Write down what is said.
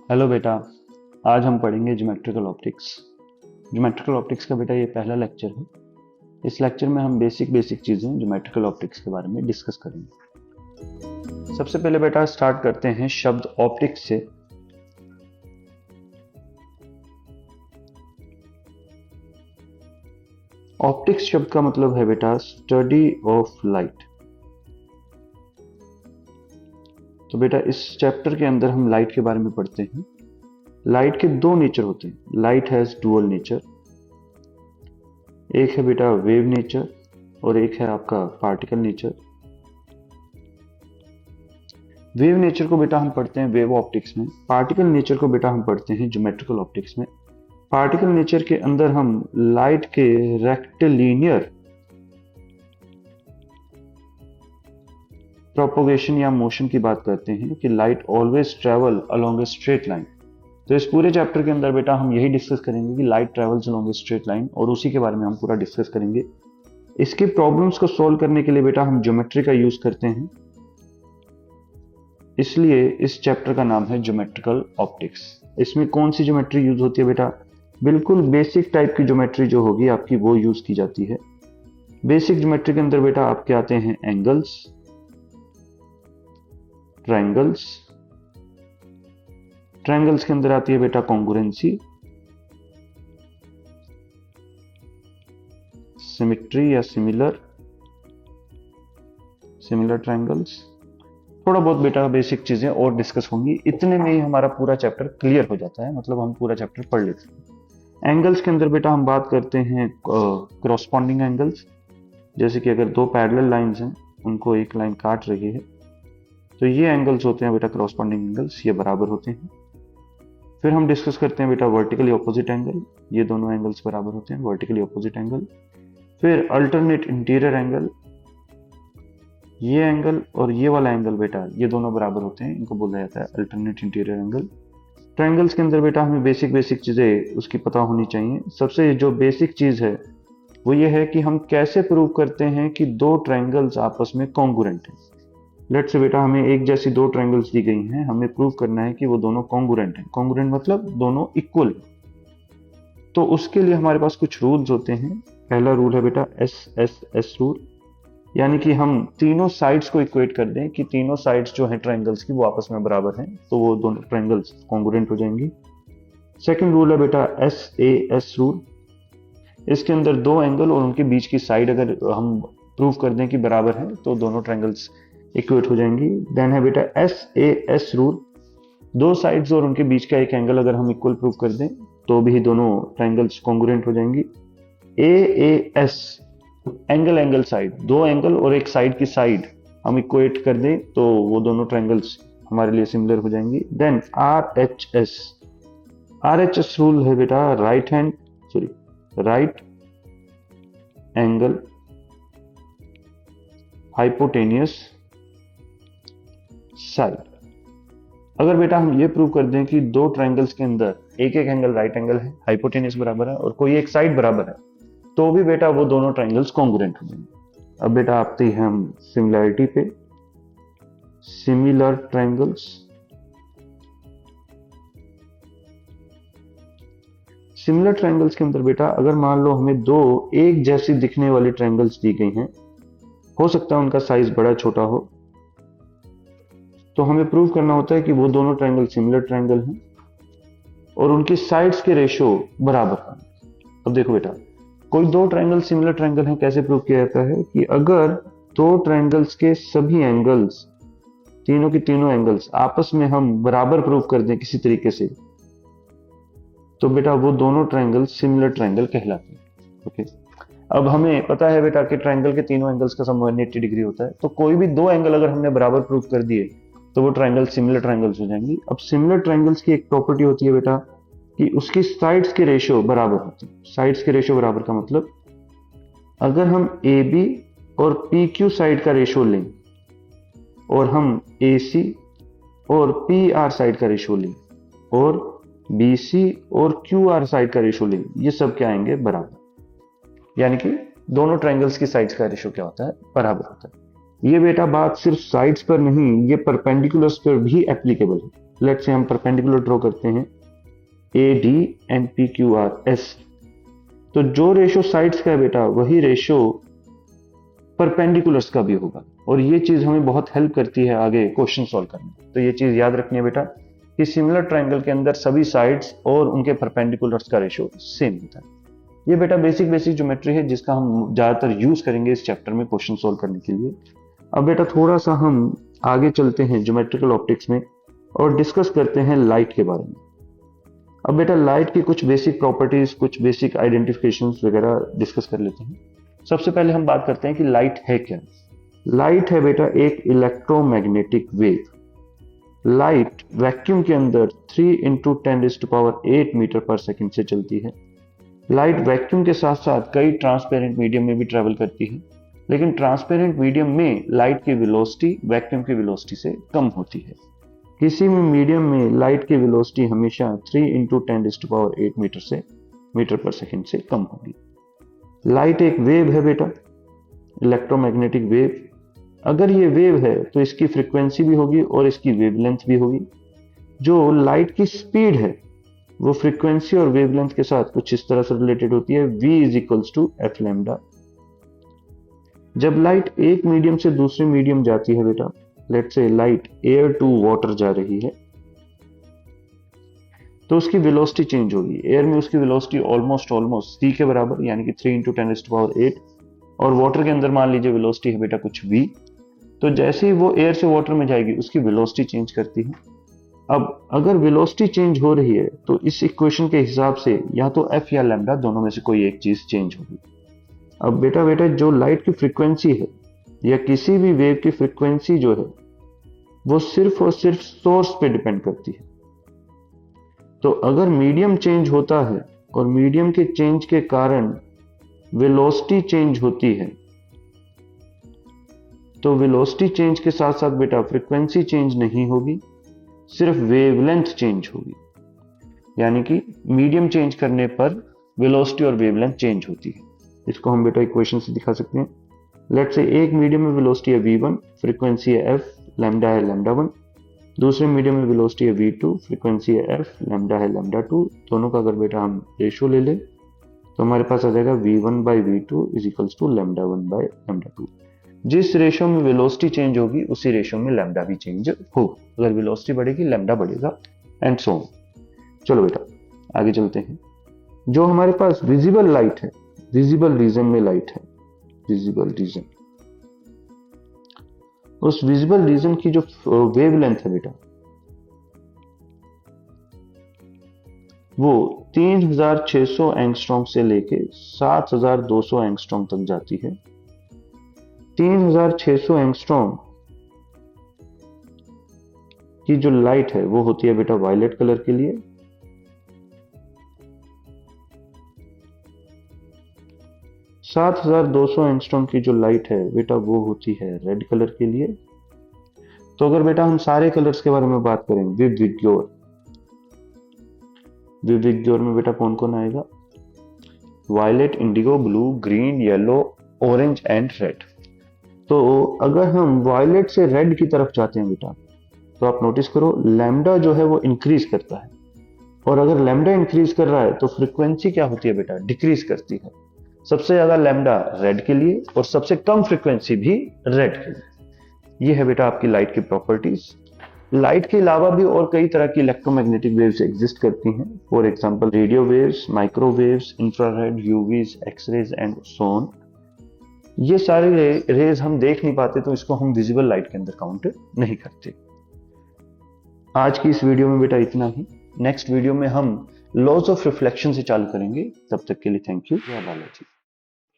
Hello बेटा। आज हम पढ़ेंगे ज्योमेट्रिकल ऑप्टिक्स। ज्योमेट्रिकल ऑप्टिक्स का बेटा ये पहला लेक्चर है। इस लेक्चर में हम बेसिक चीज़ें ज्योमेट्रिकल ऑप्टिक्स के बारे में डिस्कस करेंगे। सबसे पहले बेटा स्टार्ट करते हैं शब्द ऑप्टिक्स से। ऑप्टिक्स शब्द का मतलब है बेटा स्टडी ऑफ लाइट। तो बेटा इस चैप्टर के अंदर हम लाइट के बारे में पढ़ते हैं। लाइट के दो नेचर होते हैं। Light has dual nature. एक है बेटा वेव नेचर और एक है आपका पार्टिकल नेचर। वेव नेचर को बेटा हम पढ़ते हैं वेव ऑप्टिक्स में। पार्टिकल नेचर को बेटा हम पढ़ते हैं ज्योमेट्रिकल ऑप्टिक्स में। पार्टिकल नेचर के अंदर हम लाइट के रेक्टिलिनियर प्रोपोगेशन या मोशन की बात करते हैं कि light always travel along a straight line. तो इस पूरे चैप्टर के अंदर बेटा हम यही डिस्कस करेंगे कि light travels along a straight line, और उसी के बारे में हम पूरा डिस्कस करेंगे। इसके प्रॉब्लम्स को सॉल्व करने के लिए बेटा हम ज्योमेट्री का यूज करते हैं, इसलिए इस चैप्टर का नाम है ज्योमेट्रिकल ऑप्टिक्स। इसमें कौन सी ज्योमेट्री यूज होती है बेटा? बिल्कुल बेसिक टाइप की ज्योमेट्री जो होगी आपकी वो यूज की जाती है। बेसिक ज्योमेट्री के अंदर बेटा आपके आते हैं एंगल्स, ट्रायंगल्स। ट्रायंगल्स के अंदर आती है बेटा कॉन्ग्रुएंसी, सिमेट्री या सिमिलर ट्रायंगल्स। थोड़ा बहुत बेटा बेसिक चीजें और डिस्कस होंगी। इतने में ही हमारा पूरा चैप्टर क्लियर हो जाता है, मतलब हम पूरा चैप्टर पढ़ लेते हैं। एंगल्स के अंदर बेटा हम बात करते हैं करस्पॉन्डिंग एंगल्स। जैसे कि अगर दो पैरेलल लाइंस हैं, उनको एक लाइन काट रही है, तो ये एंगल्स होते हैं बेटा करस्पॉन्डिंग एंगल्स, ये बराबर होते हैं। फिर हम डिस्कस करते हैं बेटा वर्टिकली ऑपोजिट एंगल। ये दोनों एंगल्स बराबर होते हैं, वर्टिकली ऑपोजिट एंगल। फिर अल्टरनेट इंटीरियर एंगल, ये एंगल और ये वाला एंगल बेटा ये दोनों बराबर होते हैं, इनको बोला जाता है अल्टरनेट इंटीरियर एंगल। ट्रायंगल्स के अंदर बेटा हमें बेसिक चीजें उसकी पता होनी चाहिए। सबसे जो बेसिक चीज है वो ये है कि हम कैसे प्रूव करते हैं कि दो ट्रायंगल्स आपस में कॉन्ग्रुएंट हैं। लेट्स से बेटा हमें एक जैसी दो ट्रायंगल्स दी गई हैं, हमें प्रूव करना है कि वो दोनों कॉन्ग्रुएंट हैं। कॉन्ग्रुएंट मतलब दोनों इक्वल हैं। तो उसके लिए हमारे पास कुछ रूल्स होते हैं। पहला रूल है बेटा एस रूल, यानी कि हम तीनों साइड्स को इक्वेट कर दें कि तीनों साइड्स जो हैं ट्रायंगल्स की वो आपस में बराबर हैं, तो वो दोनों ट्रायंगल्स कॉन्ग्रुएंट हो जाएंगी। सेकंड रूल है बेटा एस रूल। इसके अंदर दो एंगल और उनके बीच की साइड अगर हम प्रूव कर दें कि बराबर हैं, तो दोनों ट्रायंगल्स इक्वेट हो जाएंगी। देन है बेटा एस रूल। दो साइड्स और उनके बीच का एक एंगल अगर हम इक्वल प्रूव कर दें, तो भी दोनों ट्रायंगल्स कॉन्ग्रुएंट हो जाएंगी। एस एंगल साइड, दो एंगल और एक साइड की साइड हम इक्वेट कर दें, तो वो दोनों ट्रायंगल्स हमारे लिए सिमिलर हो जाएंगी। Then R H S rule है बेटा राइट एंगल हाइपोटेनियस साइड। अगर बेटा हम ये प्रूव कर दें कि दो ट्रायंगल्स के अंदर एक एंगल राइट एंगल है, हाइपोटेनियस बराबर है, और कोई एक साइड बराबर है, तो भी बेटा वो दोनों ट्रायंगल्स कॉन्ग्रुएंट हो जाएंगे। अब बेटा आते हैं हम सिमिलैरिटी पे। सिमिलर ट्रायंगल्स, सिमिलर ट्रायंगल्स के अंदर बेटा अगर मान लो हमें दो एक जैसी दिखने वाली ट्रायंगल्स दी गई हैं, हो सकता है उनका साइज बड़ा छोटा हो, तो हमें प्रूव करना होता है कि वो दोनों ट्रायंगल सिमिलर ट्रायंगल हैं और उनकी साइड्स के रेशो बराबर हैं। अब देखो बेटा, कोई दो ट्रायंगल सिमिलर ट्रायंगल हैं, कैसे प्रूव किया जाता है कि अगर दो ट्रायंगल्स के सभी एंगल्स, तीनों की तीनों एंगल्स आपस में हम बराबर प्रूव कर दें किसी तरीके से, तो बेटा वो दोनों ट्रायंगल सिमिलर ट्रायंगल कहलाते हैं। ओके, अब हमें पता है बेटा कि ट्रायंगल के तीनों एंगल्स का सम 180 डिग्री होता है, तो कोई भी दो एंगल अगर हमने बराबर प्रूव कर दिए तो वो ट्रायंगल सिमिलर ट्रायंगल्स हो जाएंगी। अब सिमिलर ट्रायंगल्स की एक प्रॉपर्टी होती है बेटा कि उसकी साइड्स के रेशियो बराबर होते हैं। साइड्स के रेशियो बराबर का मतलब, अगर हम AB और PQ साइड का रेशियो लें और हम AC और PR साइड का रेशियो लें और BC और QR साइड का रेशियो लें, ये सब क्या आएंगे? बराबर। यानी कि दोनों ट्रायंगल्स की साइड्स का रेशियो क्या होता है? बराबर होता है। ये बेटा बात सिर्फ साइड्स पर नहीं, ये परपेंडिकुलर्स पर भी एप्लीकेबल है। लेट्स से हम परपेंडिकुलर ड्रॉ करते हैं A D and P Q R S, तो जो रेशो साइड्स का है बेटा वही रेशो परपेंडिकुलर्स का भी होगा, और ये चीज हमें बहुत हेल्प करती है आगे क्वेश्चन सॉल्व करने में। तो ये चीज याद रखनी है बेटा कि सिमिलर ट्रायंगल के अंदर सभी साइड्स और उनके परपेंडिकुलर्स का रेशो सेम होता है। ये बेटा बेसिक ज्योमेट्री है जिसका हम ज्यादातर यूज करेंगे इस चैप्टर में क्वेश्चन सॉल्व करने के लिए। अब बेटा थोड़ा सा हम आगे चलते हैं ज्योमेट्रिकल ऑप्टिक्स में और डिस्कस करते हैं लाइट के बारे में। अब बेटा लाइट की कुछ बेसिक प्रॉपर्टीज, कुछ बेसिक आइडेंटिफिकेशंस वगैरह डिस्कस कर लेते हैं। सबसे पहले हम बात करते हैं कि लाइट है क्या। लाइट है बेटा एक इलेक्ट्रोमैग्नेटिक वेव। लाइट वैक्यूम के अंदर 3 × 10⁸ मीटर पर सेकंड से चलती है। लाइट वैक्यूम के साथ साथ कई ट्रांसपेरेंट मीडियम में भी ट्रेवल करती है, लेकिन ट्रांसपेरेंट मीडियम में लाइट की वेलोसिटी वैक्यूम की वेलोसिटी से कम होती है। किसी भी मीडियम में लाइट की वेलोसिटी हमेशा 3 × 10⁸ मीटर पर सेकंड से कम होगी। लाइट एक वेव है बेटा, इलेक्ट्रोमैग्नेटिक वेव। अगर ये वेव है तो इसकी फ्रीक्वेंसी भी होगी और इसकी वेवलेंथ भी होगी। जो लाइट की स्पीड है वो फ्रीक्वेंसी और वेवलेंथ के साथ कुछ इस तरह से रिलेटेड होती है, v = f लैम्डा। जब लाइट एक मीडियम से दूसरे मीडियम जाती है बेटा, let's say light air to water जा रही है, तो उसकी वेलोसिटी चेंज होगी। एयर में उसकी वेलोसिटी ऑलमोस्ट c के बराबर, यानी कि 3 × 10⁸, और वाटर के अंदर मान लीजिए वेलोसिटी है बेटा कुछ v। तो जैसे ही वो एयर से वाटर में जाएगी उसकी वेलोसिटी चेंज करती है। अब अगर वेलोसिटी चेंज हो रही है तो इस इक्वेशन के हिसाब से या तो f या लैम्डा दोनों में से कोई एक चीज चेंज होगी। अब बेटा जो लाइट की फ्रीक्वेंसी है या किसी भी वेव की फ्रीक्वेंसी जो है वो सिर्फ और सिर्फ सोर्स पे डिपेंड करती है। तो अगर मीडियम चेंज होता है और मीडियम के चेंज के कारण वेलोसिटी चेंज होती है, तो वेलोसिटी चेंज के साथ साथ बेटा फ्रीक्वेंसी चेंज नहीं होगी, सिर्फ वेवलेंथ चेंज होगी। यानी कि मीडियम चेंज करने पर वेलोसिटी और वेवलेंथ चेंज होती है। इसको हम बेटा इक्वेशन से दिखा सकते हैं। लेट्स से एक मीडियम में वेलोसिटी है v1, फ्रीक्वेंसी है f, लैम्डा है λ1। दूसरे मीडियम में वेलोसिटी है v2, फ्रीक्वेंसी है f, लैम्डा है λ2। दोनों का अगर बेटा हम रेशो ले ले तो हमारे पास आ जाएगा v1/v2 = λ1/λ2। जिस रेशो में वेलोसिटी चेंज होगी उसी रेशो में लैम्डा भी चेंज होगा। अगर वेलोसिटी बढ़ेगी लैम्डा बढ़ेगा, एंड सो ऑन। चलो बेटा आगे चलते हैं। जो हमारे पास विजिबल लाइट है, विजिबल रीजन में लाइट है, विजिबल रीजन, उस विजिबल रीजन की जो वेवलेंथ है बेटा वो 3600 एंगस्ट्रॉम से लेके 7200 एंगस्ट्रॉम तक जाती है। 3600 एंगस्ट्रॉम की जो लाइट है वो होती है बेटा वायलेट कलर के लिए। 7200 एंगस्ट्रॉम की जो लाइट है बेटा वो होती है रेड कलर के लिए। तो अगर बेटा हम सारे कलर्स के बारे में बात करें, विविग्योर में बेटा कौन कौन आएगा? Violet, indigo, blue, green, yellow, orange and red. तो अगर हम वायलेट से रेड की तरफ जाते हैं बेटा, तो आप नोटिस करो लैम्डा जो है वो इंक्रीज करता है, और अगर लैम्डा इंक्रीज कर रहा है तो फ्रीक्वेंसी क्या होती है बेटा? डिक्रीज करती है। सबसे ज्यादा लैम्डा रेड के लिए और सबसे कम फ्रीक्वेंसी भी रेड के लिए। ये है बेटा आपकी लाइट की प्रॉपर्टीज। लाइट के अलावा भी और कई तरह की इलेक्ट्रोमैग्नेटिक वेव्स एग्जिस्ट करती हैं। For example radio waves, microwaves, infrared, UVs, X-rays and so on. ये सारे रेज हम देख नहीं पाते तो इसको हम विजिबल लाइट के अंदर काउंट नहीं करते। आज की इस वीडियो में बेटा इतना ही। नेक्स्ट वीडियो में हम लॉज ऑफ रिफ्लेक्शन से चालू करेंगे। तब तक के लिए थैंक यू। जय बालाजी।